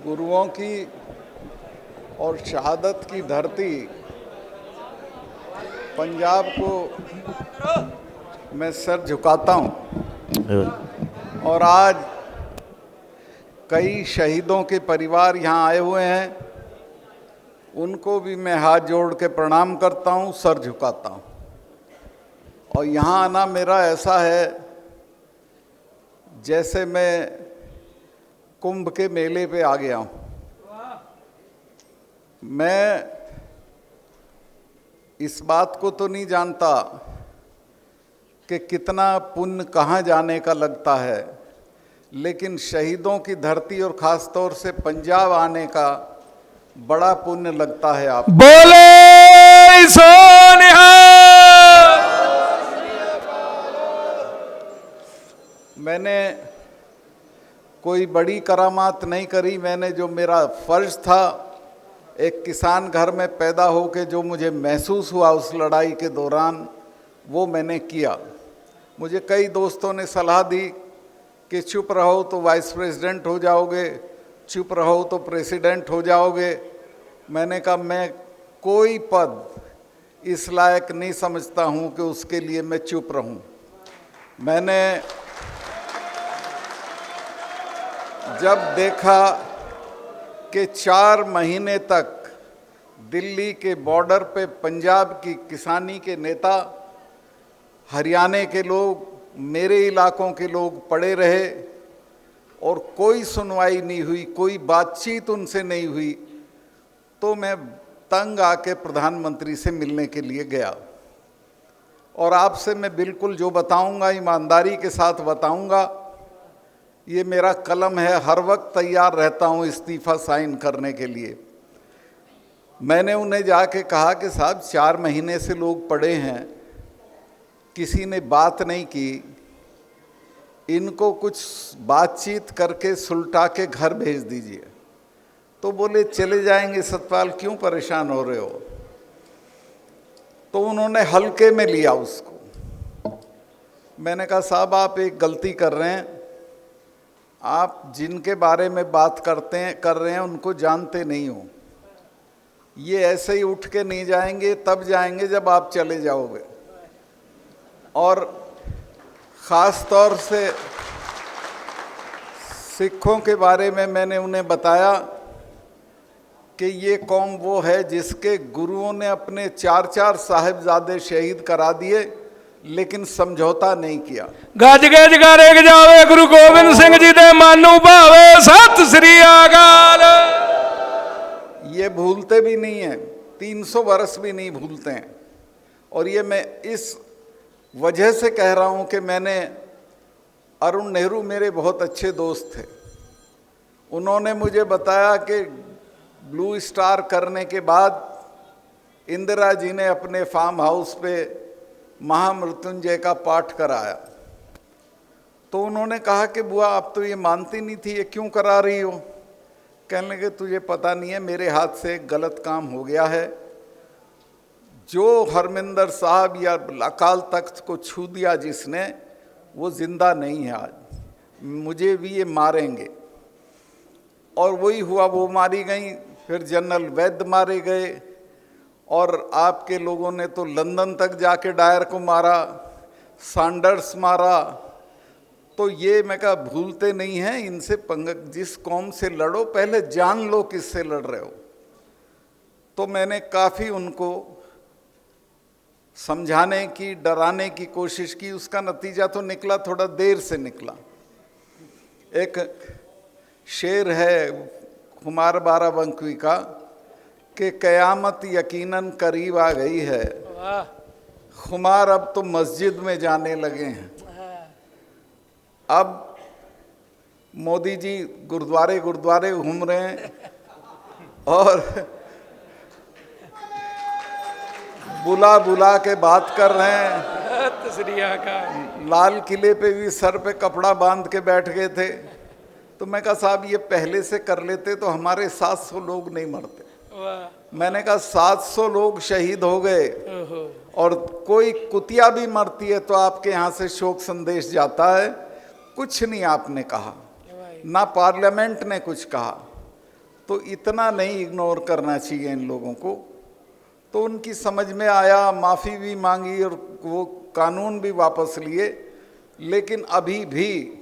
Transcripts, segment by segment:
गुरुओं की और शहादत की धरती पंजाब को मैं सर झुकाता हूँ। और आज कई शहीदों के परिवार यहाँ आए हुए हैं, उनको भी मैं हाथ जोड़ के प्रणाम करता हूँ, सर झुकाता हूँ। और यहाँ आना मेरा ऐसा है जैसे मैं कुंभ के मेले पे आ गया हूँ। मैं इस बात को तो नहीं जानता कि कितना पुण्य कहाँ जाने का लगता है, लेकिन शहीदों की धरती और ख़ास तौर से पंजाब आने का बड़ा पुण्य लगता है। आप बोले सोनिया। मैंने कोई बड़ी करामात नहीं करी। मैंने जो मेरा फ़र्ज़ था, एक किसान घर में पैदा होकर जो मुझे महसूस हुआ उस लड़ाई के दौरान, वो मैंने किया। मुझे कई दोस्तों ने सलाह दी कि चुप रहो तो वाइस प्रेसिडेंट हो जाओगे, चुप रहो तो प्रेसिडेंट हो जाओगे। मैंने कहा मैं कोई पद इस लायक नहीं समझता हूँ कि उसके लिए मैं चुप रहूँ। मैंने जब देखा कि 4 महीने तक दिल्ली के बॉर्डर पे पंजाब की किसानी के नेता, हरियाणा के लोग, मेरे इलाकों के लोग पड़े रहे और कोई सुनवाई नहीं हुई, कोई बातचीत उनसे नहीं हुई, तो मैं तंग आके प्रधानमंत्री से मिलने के लिए गया। और आपसे मैं बिल्कुल जो बताऊंगा ईमानदारी के साथ बताऊंगा। ये मेरा कलम है, हर वक्त तैयार रहता हूँ इस्तीफ़ा साइन करने के लिए। मैंने उन्हें जाके कहा कि साहब 4 महीने से लोग पड़े हैं, किसी ने बात नहीं की, इनको कुछ बातचीत करके सुलटा के घर भेज दीजिए। तो बोले चले जाएंगे सतपाल, क्यों परेशान हो रहे हो। तो उन्होंने हल्के में लिया उसको। मैंने कहा साहब आप एक गलती कर रहे हैं, आप जिनके बारे में बात कर रहे हैं उनको जानते नहीं हो। ये ऐसे ही उठ के नहीं जाएंगे, तब जाएंगे जब आप चले जाओगे। और ख़ास तौर से सिखों के बारे में मैंने उन्हें बताया कि ये कौम वो है जिसके गुरुओं ने अपने 4-4 साहिबजादे शहीद करा दिए, लेकिन समझौता नहीं किया। गज गज करे जावे गुरु गोबिंद सिंह जी दे मानू भावे, सत श्री अकाल। ये भूलते भी नहीं हैं, 300 वर्ष भी नहीं भूलते हैं। और ये मैं इस वजह से कह रहा हूँ कि मैंने, अरुण नेहरू मेरे बहुत अच्छे दोस्त थे। उन्होंने मुझे बताया कि ब्लू स्टार करने के बाद इंदिरा जी ने अपने फार्म हाउस पे महामृत्युंजय का पाठ कराया। तो उन्होंने कहा कि बुआ आप तो ये मानती नहीं थी, ये क्यों करा रही हो। कहने लगे तुझे पता नहीं है, मेरे हाथ से एक गलत काम हो गया है। जो हरमिंदर साहब या अकाल तख्त को छू दिया जिसने, वो जिंदा नहीं है आज, मुझे भी ये मारेंगे। और वही हुआ, वो मारी गई। फिर जनरल वैद्य मारे गए और आपके लोगों ने तो लंदन तक जाके डायर को मारा, सैंडर्स मारा। तो ये मैं कहा भूलते नहीं हैं इनसे जिस कौम से लड़ो पहले जान लो किससे लड़ रहे हो। तो मैंने काफ़ी उनको समझाने की, डराने की कोशिश की। उसका नतीजा तो निकला, थोड़ा देर से निकला। एक शेर है कुमार बाराबंकी का कि क़यामत यकीनन करीब आ गई है, खुमार अब तो मस्जिद में जाने लगे हैं। अब मोदी जी गुरुद्वारे गुरुद्वारे घूम रहे हैं और बुला बुला के बात कर रहे हैं। लाल किले पे भी सर पे कपड़ा बांध के बैठ गए थे। तो मैं कहा साहब ये पहले से कर लेते तो हमारे 700 लोग नहीं मरते। मैंने कहा 700 लोग शहीद हो गए और कोई कुतिया भी मरती है तो आपके यहाँ से शोक संदेश जाता है। कुछ नहीं आपने कहा, ना पार्लियामेंट ने कुछ कहा। तो इतना नहीं इग्नोर करना चाहिए इन लोगों को। तो उनकी समझ में आया, माफ़ी भी मांगी और वो कानून भी वापस लिए। लेकिन अभी भी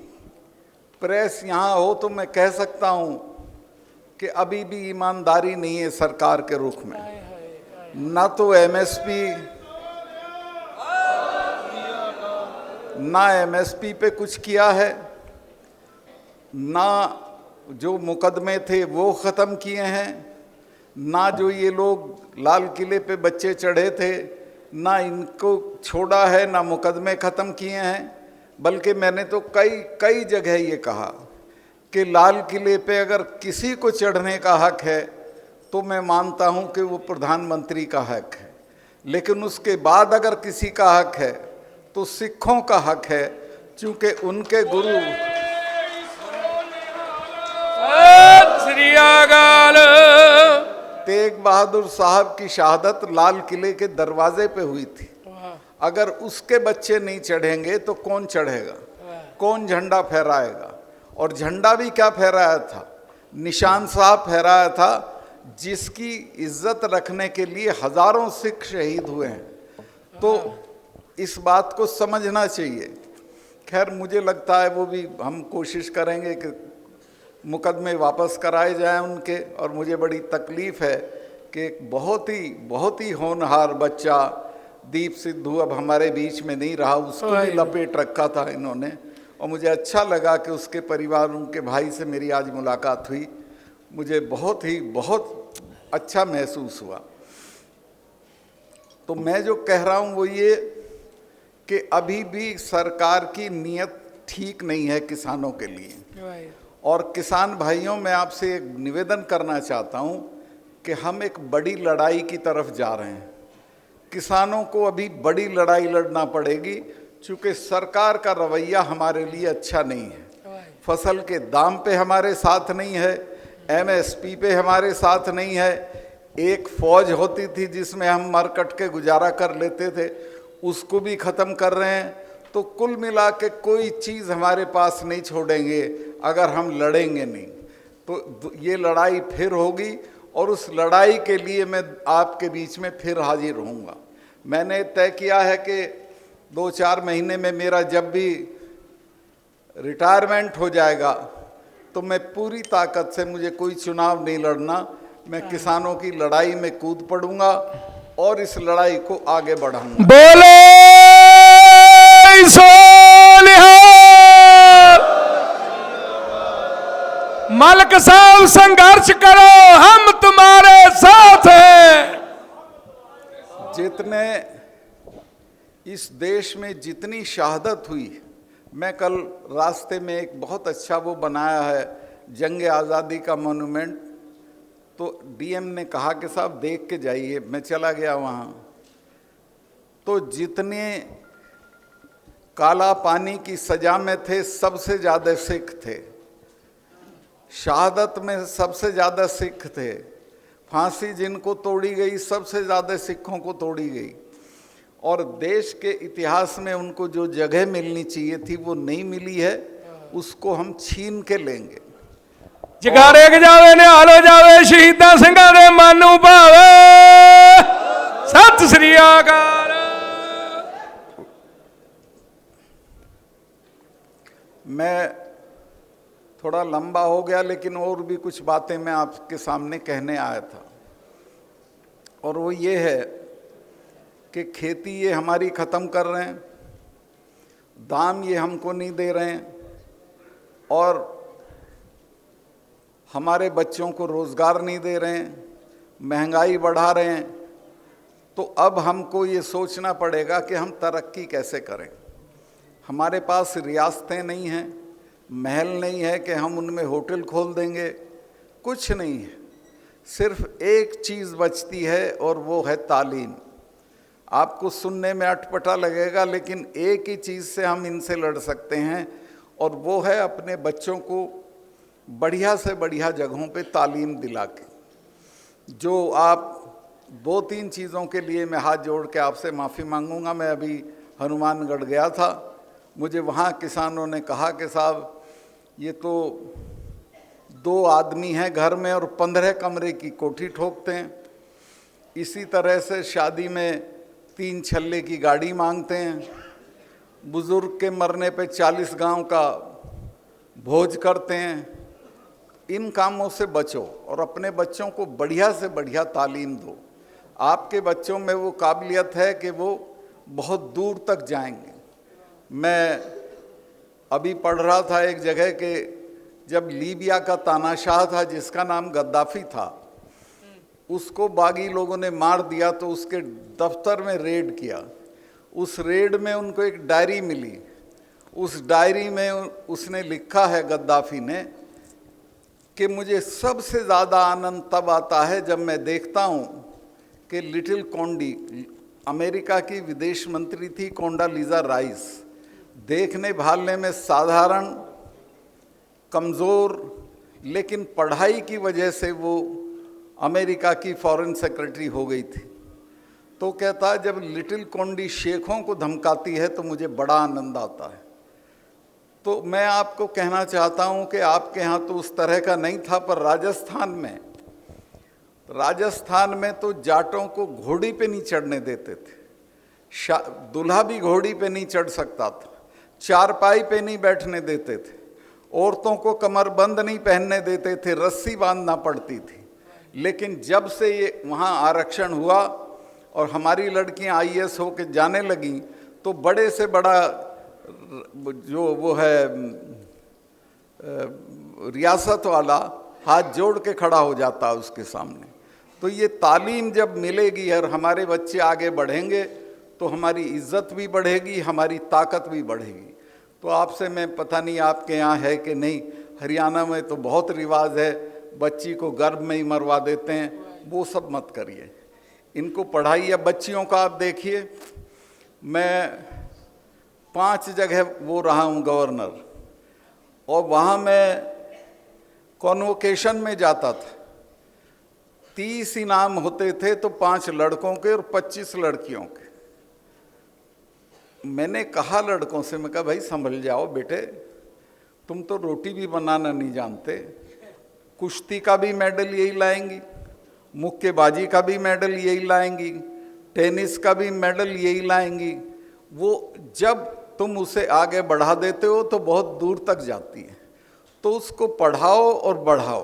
प्रेस यहाँ हो तो मैं कह सकता हूँ कि अभी भी ईमानदारी नहीं है सरकार के रुख में। ना तो एमएसपी पे कुछ किया है, ना जो मुकदमे थे वो ख़त्म किए हैं, ना जो ये लोग लाल किले पे बच्चे चढ़े थे ना इनको छोड़ा है, ना मुकदमे ख़त्म किए हैं। बल्कि मैंने तो कई जगह ये कहा कि लाल किले पे अगर किसी को चढ़ने का हक है तो मैं मानता हूं कि वो प्रधानमंत्री का हक है, लेकिन उसके बाद अगर किसी का हक है तो सिखों का हक है, क्योंकि उनके गुरु श्री अकाल तेग बहादुर साहब की शहादत लाल किले के दरवाजे पे हुई थी। अगर उसके बच्चे नहीं चढ़ेंगे तो कौन चढ़ेगा, कौन झंडा फहराएगा? और झंडा भी क्या फहराया था? निशान साहब फहराया था, जिसकी इज्जत रखने के लिए हजारों सिख शहीद हुए हैं। तो इस बात को समझना चाहिए। खैर मुझे लगता है वो भी हम कोशिश करेंगे कि मुकदमे वापस कराए जाएं उनके। और मुझे बड़ी तकलीफ़ है कि एक बहुत ही होनहार बच्चा दीप सिद्धू अब हमारे बीच में नहीं रहा, उसको भी लपेट रखा था इन्होंने। और मुझे अच्छा लगा कि उसके परिवार, उनके भाई से मेरी आज मुलाकात हुई, मुझे बहुत अच्छा महसूस हुआ। तो मैं जो कह रहा हूँ वो ये कि अभी भी सरकार की नीयत ठीक नहीं है किसानों के लिए। और किसान भाइयों, मैं आपसे एक निवेदन करना चाहता हूँ कि हम एक बड़ी लड़ाई की तरफ जा रहे हैं। किसानों को अभी बड़ी लड़ाई लड़ना पड़ेगी, क्योंकि सरकार का रवैया हमारे लिए अच्छा नहीं है। फसल के दाम पे हमारे साथ नहीं है, एमएसपी पे हमारे साथ नहीं है। एक फौज होती थी जिसमें हम मर कट के गुजारा कर लेते थे, उसको भी ख़त्म कर रहे हैं। तो कुल मिला के कोई चीज़ हमारे पास नहीं छोड़ेंगे अगर हम लड़ेंगे नहीं। तो ये लड़ाई फिर होगी और उस लड़ाई के लिए मैं आपके बीच में फिर हाजिर रहूँगा। मैंने तय किया है कि 2-4 महीने में मेरा जब भी रिटायरमेंट हो जाएगा तो मैं पूरी ताकत से, मुझे कोई चुनाव नहीं लड़ना, मैं किसानों की लड़ाई में कूद पड़ूंगा और इस लड़ाई को आगे बढ़ाऊंगा। बोले मलक साहब, संघर्ष करो, हम तुम्हारे साथ हैं। जितने इस देश में जितनी शहादत हुई, मैं कल रास्ते में एक बहुत अच्छा वो बनाया है जंग आज़ादी का मोन्यूमेंट, तो डीएम ने कहा कि साहब देख के जाइए। मैं चला गया वहाँ, तो जितने काला पानी की सजा में थे सबसे ज़्यादा सिख थे, शहादत में सबसे ज़्यादा सिख थे, फांसी जिनको तोड़ी गई सबसे ज़्यादा सिखों को तोड़ी गई। और देश के इतिहास में उनको जो जगह मिलनी चाहिए थी वो नहीं मिली है, उसको हम छीन के लेंगे। जगारे के जावे ने हालो जावे, शहीदां ਸਿੰਘਾਂ ਦੇ ਮਨ ਨੂੰ ਭਾਵੇ। सत श्री अकाल। मैं थोड़ा लंबा हो गया, लेकिन और भी कुछ बातें मैं आपके सामने कहने आया था। और वो ये है कि खेती ये हमारी ख़त्म कर रहे हैं, दाम ये हमको नहीं दे रहे हैं, और हमारे बच्चों को रोज़गार नहीं दे रहे हैं, महंगाई बढ़ा रहे हैं। तो अब हमको ये सोचना पड़ेगा कि हम तरक्की कैसे करें। हमारे पास रियासतें नहीं हैं, महल नहीं है कि हम उनमें होटल खोल देंगे, कुछ नहीं है। सिर्फ एक चीज़ बचती है और वो है तालीम। आपको सुनने में अटपटा लगेगा, लेकिन एक ही चीज़ से हम इनसे लड़ सकते हैं, और वो है अपने बच्चों को बढ़िया से बढ़िया जगहों पे तालीम दिला के। जो आप 2-3 चीज़ों के लिए मैं हाथ जोड़ के आपसे माफ़ी मांगूंगा। मैं अभी हनुमानगढ़ गया था, मुझे वहाँ किसानों ने कहा कि साहब ये तो 2 आदमी हैं घर में और 15 कमरे की कोठी ठोकते हैं। इसी तरह से शादी में 3 छल्ले की गाड़ी मांगते हैं। बुजुर्ग के मरने पे 40 गांव का भोज करते हैं। इन कामों से बचो और अपने बच्चों को बढ़िया से बढ़िया तालीम दो। आपके बच्चों में वो काबिलियत है कि वो बहुत दूर तक जाएंगे। मैं अभी पढ़ रहा था एक जगह के, जब लीबिया का तानाशाह था जिसका नाम गद्दाफी था, उसको बागी लोगों ने मार दिया तो उसके दफ्तर में रेड किया। उस रेड में उनको एक डायरी मिली। उस डायरी में उसने लिखा है, गद्दाफी ने, कि मुझे सबसे ज़्यादा आनंद तब आता है जब मैं देखता हूँ कि लिटिल कोंडी, अमेरिका की विदेश मंत्री थी कोंडालीजा राइस, देखने भालने में साधारण, कमज़ोर, लेकिन पढ़ाई की वजह से वो अमेरिका की फॉरेन सेक्रेटरी हो गई थी। तो कहता है जब लिटिल कोंडी शेखों को धमकाती है तो मुझे बड़ा आनंद आता है। तो मैं आपको कहना चाहता हूं कि आपके यहाँ तो उस तरह का नहीं था, पर राजस्थान में तो जाटों को घोड़ी पे नहीं चढ़ने देते थे। दूल्हा भी घोड़ी पे नहीं चढ़ सकता था, चारपाई पे नहीं बैठने देते थे, औरतों को कमरबंद नहीं पहनने देते थे, रस्सी बांधना पड़ती थी। लेकिन जब से ये वहाँ आरक्षण हुआ और हमारी लड़कियाँ IAS होकर जाने लगीं, तो बड़े से बड़ा जो वो है रियासत वाला हाथ जोड़ के खड़ा हो जाता है उसके सामने। तो ये तालीम जब मिलेगी और हमारे बच्चे आगे बढ़ेंगे तो हमारी इज्जत भी बढ़ेगी, हमारी ताकत भी बढ़ेगी। तो आपसे मैं, पता नहीं आपके यहाँ है कि नहीं, हरियाणा में तो बहुत रिवाज है, बच्ची को गर्भ में ही मरवा देते हैं, वो सब मत करिए, इनको पढ़ाइए। बच्चियों का आप देखिए, मैं 5 जगह वो रहा हूँ गवर्नर, और वहाँ मैं कॉन्वोकेशन में जाता था, 30 इनाम होते थे तो 5 लड़कों के और 25 लड़कियों के। मैंने कहा लड़कों से, मैं कहा भाई संभल जाओ बेटे, तुम तो रोटी भी बनाना नहीं जानते, कुश्ती का भी मेडल यही लाएंगी, मुक्केबाजी का भी मेडल यही लाएंगी, टेनिस का भी मेडल यही लाएंगी। वो जब तुम उसे आगे बढ़ा देते हो तो बहुत दूर तक जाती है, तो उसको पढ़ाओ और बढ़ाओ।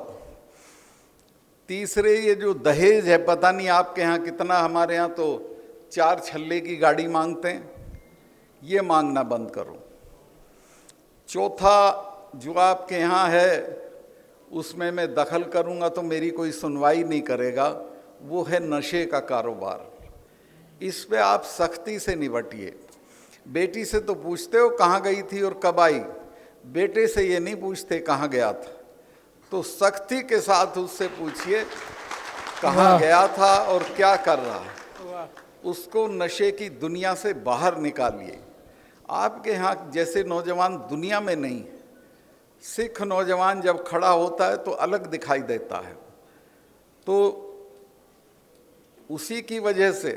तीसरे, ये जो दहेज है, पता नहीं आपके यहाँ कितना, हमारे यहाँ तो 4 छल्ले की गाड़ी मांगते हैं, ये मांगना बंद करो। चौथा, जो आपके यहाँ है उसमें मैं दखल करूँगा तो मेरी कोई सुनवाई नहीं करेगा, वो है नशे का कारोबार। इस पे आप सख्ती से निपटिए। बेटी से तो पूछते हो कहाँ गई थी और कब आई, बेटे से ये नहीं पूछते कहाँ गया था। तो सख्ती के साथ उससे पूछिए कहाँ गया था और क्या कर रहा है, उसको नशे की दुनिया से बाहर निकालिए। आपके यहाँ जैसे नौजवान दुनिया में नहीं, सिख नौजवान जब खड़ा होता है तो अलग दिखाई देता है। तो उसी की वजह से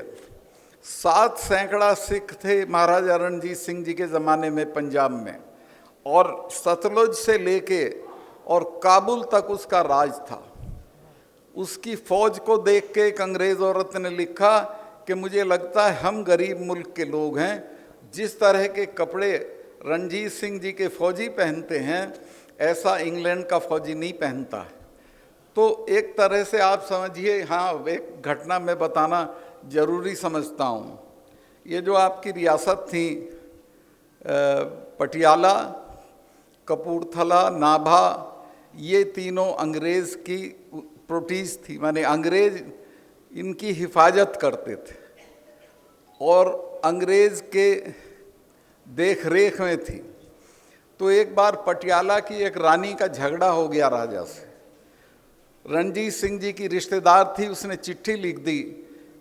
7 सैकड़ा सिख थे महाराजा रणजीत सिंह जी के ज़माने में पंजाब में, और सतलुज से लेके और काबुल तक उसका राज था। उसकी फौज को देख के एक अंग्रेज़ औरत ने लिखा कि मुझे लगता है हम गरीब मुल्क के लोग हैं, जिस तरह के कपड़े रणजीत सिंह जी के फौजी पहनते हैं ऐसा इंग्लैंड का फौजी नहीं पहनता है। तो एक तरह से आप समझिए, हाँ, एक घटना मैं बताना ज़रूरी समझता हूँ। ये जो आपकी रियासत थी पटियाला, कपूरथला, नाभा, ये तीनों अंग्रेज़ की प्रोटीज थी, माने अंग्रेज़ इनकी हिफाजत करते थे और अंग्रेज़ के देख रेख में थी। तो एक बार पटियाला की एक रानी का झगड़ा हो गया राजा से। रणजीत सिंह जी की रिश्तेदार थी, उसने चिट्ठी लिख दी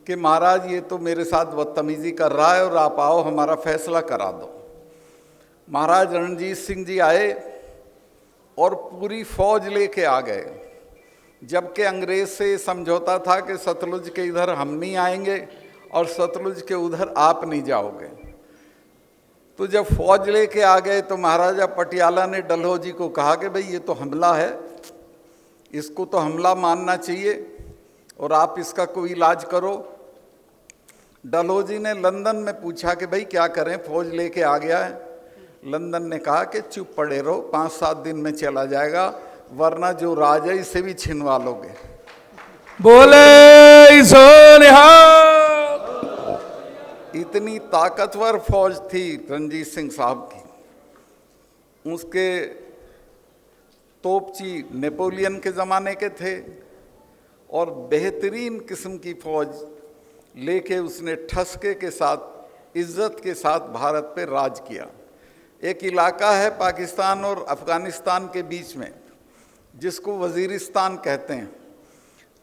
कि महाराज ये तो मेरे साथ बदतमीज़ी कर रहा है और आप आओ हमारा फैसला करा दो। महाराज रणजीत सिंह जी आए और पूरी फौज लेके आ गए, जबकि अंग्रेज़ से समझौता था कि सतलुज के इधर हम नहीं आएंगे और सतलुज के उधर आप नहीं जाओगे। तो जब फौज लेके आ गए तो महाराजा पटियाला ने डलहौजी को कहा कि भाई ये तो हमला है, इसको तो हमला मानना चाहिए और आप इसका कोई इलाज करो। डलहौजी ने लंदन में पूछा कि भाई क्या करें, फौज लेके आ गया है। लंदन ने कहा कि चुप पड़े रहो, 5-7 दिन में चला जाएगा, वरना जो राज है इसे भी छिनवा लोगे। बोले सो निहाल। इतनी ताकतवर फौज थी रणजीत सिंह साहब की। उसके तोपची नेपोलियन के ज़माने के थे और बेहतरीन किस्म की फौज लेके उसने ठसके के साथ, इज्जत के साथ भारत पे राज किया। एक इलाका है पाकिस्तान और अफ़गानिस्तान के बीच में जिसको वज़ीरिस्तान कहते हैं।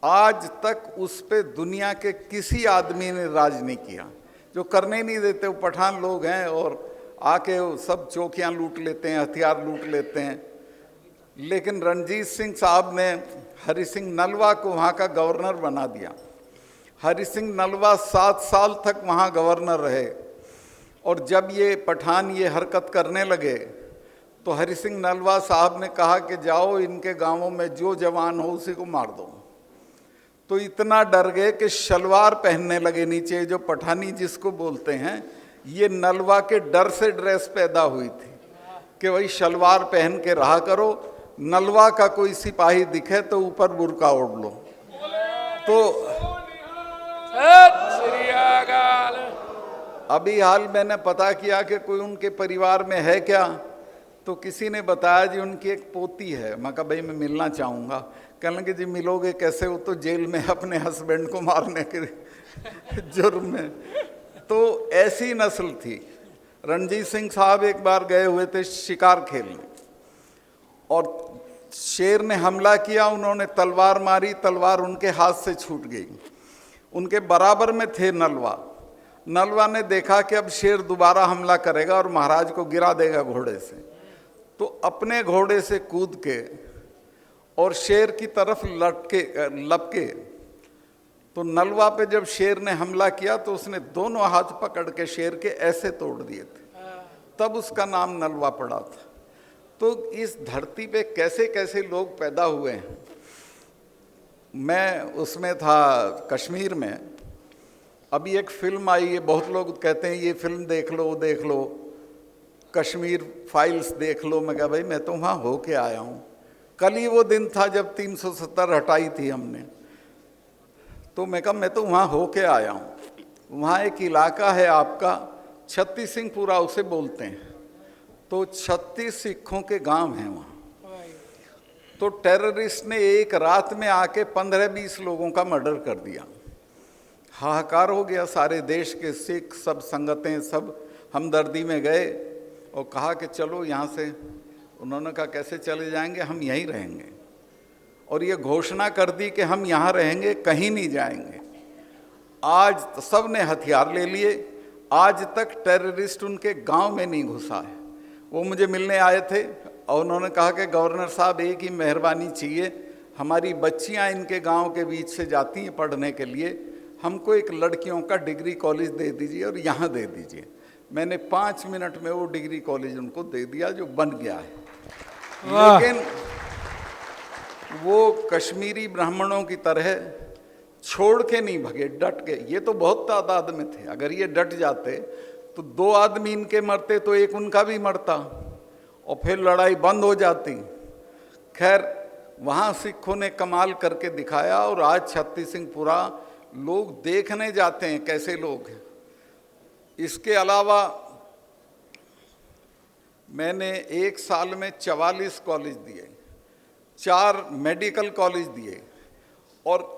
आज तक उस पे दुनिया के किसी आदमी ने राज नहीं किया। जो करने नहीं देते वो पठान लोग हैं और आके वो सब चौकियाँ लूट लेते हैं, हथियार लूट लेते हैं। लेकिन रणजीत सिंह साहब ने हरि सिंह नलवा को वहाँ का गवर्नर बना दिया। हरि सिंह नलवा 7 साल तक वहाँ गवर्नर रहे और जब ये पठान ये हरकत करने लगे तो हरि सिंह नलवा साहब ने कहा कि जाओ इनके गांवों में जो जवान हो उसी को मार दो। तो इतना डर गए कि शलवार पहनने लगे नीचे, जो पठानी जिसको बोलते हैं। ये नलवा के डर से ड्रेस पैदा हुई थी कि वही शलवार पहन के रहा करो, नलवा का कोई सिपाही दिखे तो ऊपर बुर्का ओढ़ लो। तो अभी हाल मैंने पता किया कि कोई उनके परिवार में है क्या, तो किसी ने बताया जी उनकी एक पोती है। मैं कहा भाई मैं मिलना चाहूँगा। कहने लगे जी मिलोगे कैसे, वो तो जेल में अपने हस्बैंड को मारने के जुर्म में। तो ऐसी नस्ल थी। रणजीत सिंह साहब एक बार गए हुए थे शिकार खेलने और शेर ने हमला किया, उन्होंने तलवार मारी, तलवार उनके हाथ से छूट गई। उनके बराबर में थे नलवा। नलवा ने देखा कि अब शेर दोबारा हमला करेगा और महाराज को गिरा देगा घोड़े से, तो अपने घोड़े से कूद के और शेर की तरफ लपके। तो नलवा पे जब शेर ने हमला किया तो उसने दोनों हाथ पकड़ के शेर के ऐसे तोड़ दिए थे, तब उसका नाम नलवा पड़ा था। तो इस धरती पे कैसे कैसे लोग पैदा हुए हैं। मैं उसमें था कश्मीर में, अभी एक फिल्म आई है, बहुत लोग कहते हैं ये फिल्म देख लो, वो देख लो, कश्मीर फाइल्स देख लो। मैं कहा भाई मैं तो वहाँ होके आया हूँ। कल ही वो दिन था जब 370 हटाई थी हमने, तो मैं कहा मैं तो वहाँ होके आया हूँ। वहाँ एक इलाका है आपका छत्तीस सिंहपुरा उसे बोलते हैं, तो 36 सिखों के गांव हैं वहाँ। तो टेररिस्ट ने एक रात में आके 15-20 लोगों का मर्डर कर दिया। हाहाकार हो गया, सारे देश के सिख सब संगतें सब हमदर्दी में गए और कहा कि चलो यहाँ से। उन्होंने कहा कैसे चले जाएंगे, हम यहीं रहेंगे। और ये घोषणा कर दी कि हम यहाँ रहेंगे, कहीं नहीं जाएंगे। आज सब ने हथियार ले लिए, आज तक टेररिस्ट उनके गांव में नहीं घुसा है। वो मुझे मिलने आए थे और उन्होंने कहा कि गवर्नर साहब एक ही मेहरबानी चाहिए, हमारी बच्चियाँ इनके गांव के बीच से जाती हैं पढ़ने के लिए, हमको एक लड़कियों का डिग्री कॉलेज दे दीजिए और यहाँ दे दीजिए। मैंने 5 मिनट में वो डिग्री कॉलेज उनको दे दिया जो बन गया है। लेकिन वो कश्मीरी ब्राह्मणों की तरह छोड़ के नहीं भगे, डट के। ये तो बहुत तादाद में थे, अगर ये डट जाते तो 2 आदमी इनके मरते तो एक उनका भी मरता और फिर लड़ाई बंद हो जाती। खैर वहाँ सिखों ने कमाल करके दिखाया और आज छत्तीस सिंहपुरा लोग देखने जाते हैं कैसे लोग हैं। इसके अलावा मैंने 1 साल में 44 कॉलेज दिए, 4 मेडिकल कॉलेज दिए। और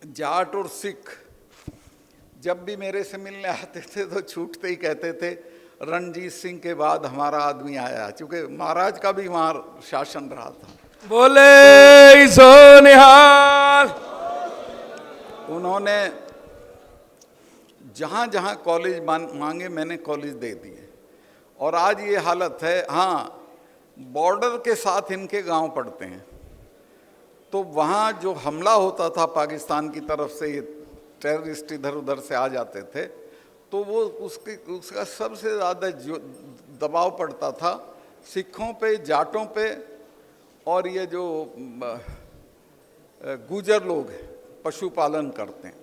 जाट और सिख जब भी मेरे से मिलने आते थे तो छूटते ही कहते थे रणजीत सिंह के बाद हमारा आदमी आया, चूँकि महाराज का भी वहाँ शासन रहा था। बोले सो निहाल। उन्होंने जहाँ जहाँ कॉलेज मांगे मैंने कॉलेज दे दिए। और आज ये हालत है, हाँ बॉर्डर के साथ इनके गांव पड़ते हैं, तो वहाँ जो हमला होता था पाकिस्तान की तरफ से, ये टेररिस्ट इधर उधर से आ जाते थे, तो वो उसका सबसे ज़्यादा जो दबाव पड़ता था सिखों पे, जाटों पे और ये जो गुजर लोग हैं पशुपालन करते हैं,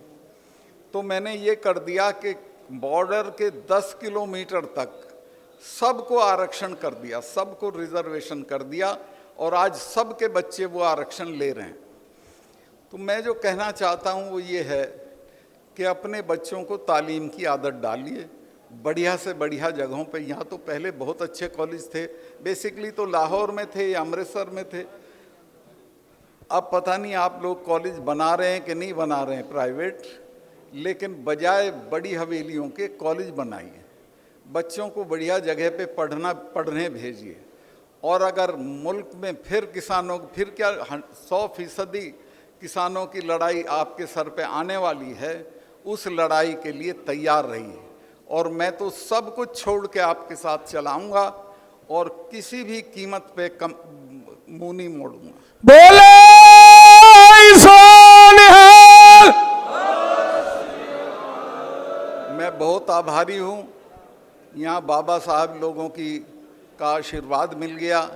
तो मैंने ये कर दिया कि बॉर्डर के 10 किलोमीटर तक सबको आरक्षण कर दिया, सबको रिजर्वेशन कर दिया, और आज सबके बच्चे वो आरक्षण ले रहे हैं। तो मैं जो कहना चाहता हूँ वो ये है कि अपने बच्चों को तालीम की आदत डालिए, बढ़िया से बढ़िया जगहों पे। यहाँ तो पहले बहुत अच्छे कॉलेज थे, बेसिकली तो लाहौर में थे या अमृतसर में थे। अब पता नहीं आप लोग कॉलेज बना रहे हैं कि नहीं बना रहे हैं प्राइवेट, लेकिन बजाय बड़ी हवेलियों के कॉलेज बनाइए, बच्चों को बढ़िया जगह पे पढ़ने भेजिए। और अगर मुल्क में फिर किसानों, फिर क्या 100% किसानों की लड़ाई आपके सर पे आने वाली है, उस लड़ाई के लिए तैयार रहिए। और मैं तो सब कुछ छोड़ के आपके साथ चलाऊंगा और किसी भी कीमत पे मुंह नहीं मोड़ूंगा। बोले सोनिहाल। मैं बहुत आभारी हूँ, यहाँ बाबा साहब लोगों का आशीर्वाद मिल गया,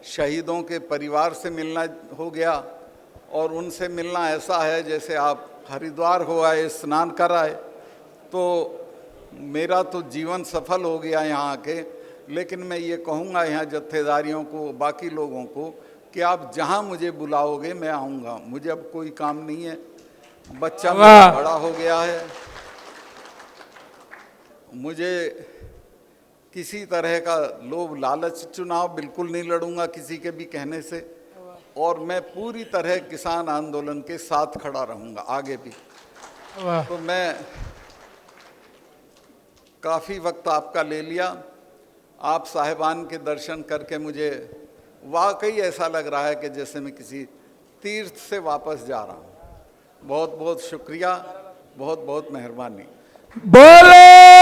शहीदों के परिवार से मिलना हो गया, और उनसे मिलना ऐसा है जैसे आप हरिद्वार हो आए, स्नान कर आए। तो मेरा तो जीवन सफल हो गया यहाँ आके। लेकिन मैं ये कहूँगा यहाँ जत्थेदारियों को, बाकी लोगों को, कि आप जहाँ मुझे बुलाओगे मैं आऊँगा। मुझे अब कोई काम नहीं है, बच्चा मेरा बड़ा हो गया है, मुझे किसी तरह का लोभ लालच, चुनाव बिल्कुल नहीं लड़ूंगा किसी के भी कहने से, और मैं पूरी तरह किसान आंदोलन के साथ खड़ा रहूंगा आगे भी। तो मैं काफ़ी वक्त आपका ले लिया, आप साहिबान के दर्शन करके मुझे वाकई ऐसा लग रहा है कि जैसे मैं किसी तीर्थ से वापस जा रहा हूँ। बहुत बहुत शुक्रिया, बहुत बहुत मेहरबानी। बोले